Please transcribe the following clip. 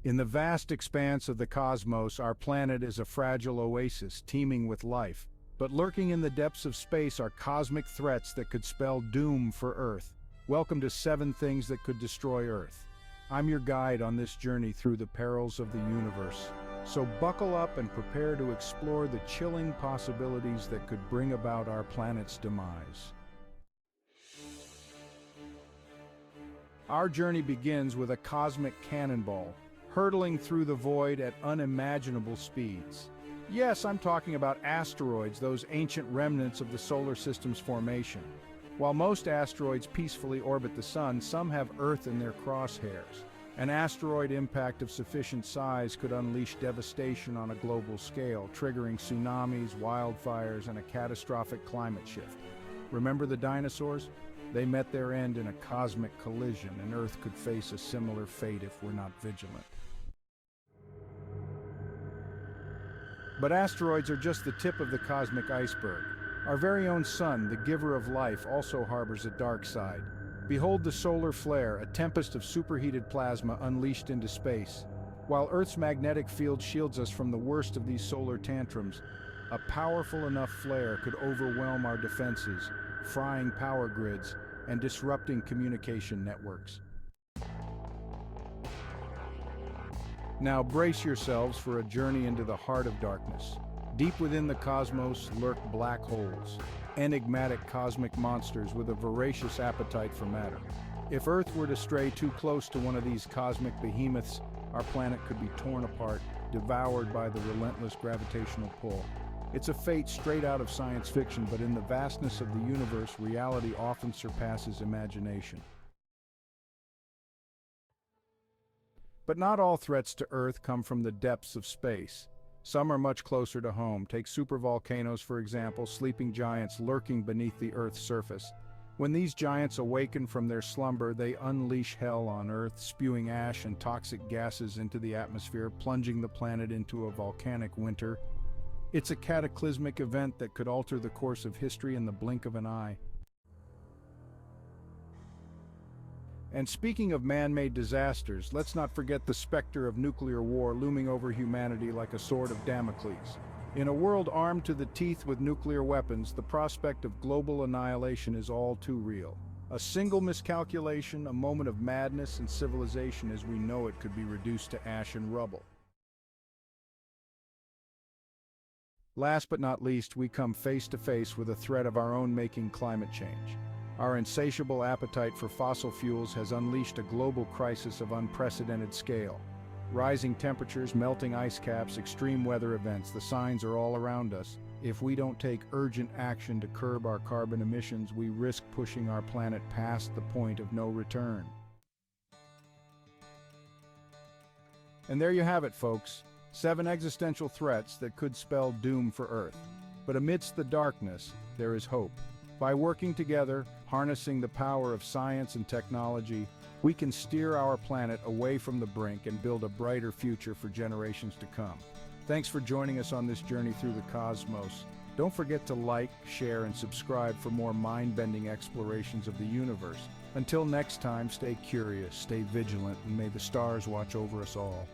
In the vast expanse of the cosmos, our planet is a fragile oasis teeming with life. But lurking in the depths of space are cosmic threats that could spell doom for Earth. Welcome to 7 Things That Could Destroy Earth. I'm your guide on this journey through the perils of the universe. So buckle up and prepare to explore the chilling possibilities that could bring about our planet's demise. Our journey begins with a cosmic cannonball, hurtling through the void at unimaginable speeds. Yes, I'm talking about asteroids, those ancient remnants of the solar system's formation. While most asteroids peacefully orbit the sun, some have Earth in their crosshairs. An asteroid impact of sufficient size could unleash devastation on a global scale, triggering tsunamis, wildfires, and a catastrophic climate shift. Remember the dinosaurs? They met their end in a cosmic collision, and Earth could face a similar fate if we're not vigilant. But asteroids are just the tip of the cosmic iceberg. Our very own sun, the giver of life, also harbors a dark side. Behold the solar flare, a tempest of superheated plasma unleashed into space. While Earth's magnetic field shields us from the worst of these solar tantrums, a powerful enough flare could overwhelm our defenses, frying power grids and disrupting communication networks. Now brace yourselves for a journey into the heart of darkness. Deep within the cosmos lurk black holes, enigmatic cosmic monsters with a voracious appetite for matter. If Earth were to stray too close to one of these cosmic behemoths, our planet could be torn apart, devoured by the relentless gravitational pull. It's a fate straight out of science fiction, but in the vastness of the universe, reality often surpasses imagination. But not all threats to Earth come from the depths of space. Some are much closer to home. Take supervolcanoes, for example, sleeping giants lurking beneath the Earth's surface. When these giants awaken from their slumber, they unleash hell on Earth, spewing ash and toxic gases into the atmosphere, plunging the planet into a volcanic winter. It's a cataclysmic event that could alter the course of history in the blink of an eye. And speaking of man-made disasters, let's not forget the specter of nuclear war looming over humanity like a sword of Damocles. In a world armed to the teeth with nuclear weapons, the prospect of global annihilation is all too real. A single miscalculation, a moment of madness, and civilization as we know it could be reduced to ash and rubble. Last but not least, we come face to face with a threat of our own making: climate change. Our insatiable appetite for fossil fuels has unleashed a global crisis of unprecedented scale. Rising temperatures, melting ice caps, extreme weather events, the signs are all around us. If we don't take urgent action to curb our carbon emissions, we risk pushing our planet past the point of no return. And there you have it, folks. 7 existential threats that could spell doom for Earth. But amidst the darkness, there is hope. By working together, harnessing the power of science and technology, we can steer our planet away from the brink and build a brighter future for generations to come. Thanks for joining us on this journey through the cosmos. Don't forget to like, share, and subscribe for more mind-bending explorations of the universe. Until next time, stay curious, stay vigilant, and may the stars watch over us all.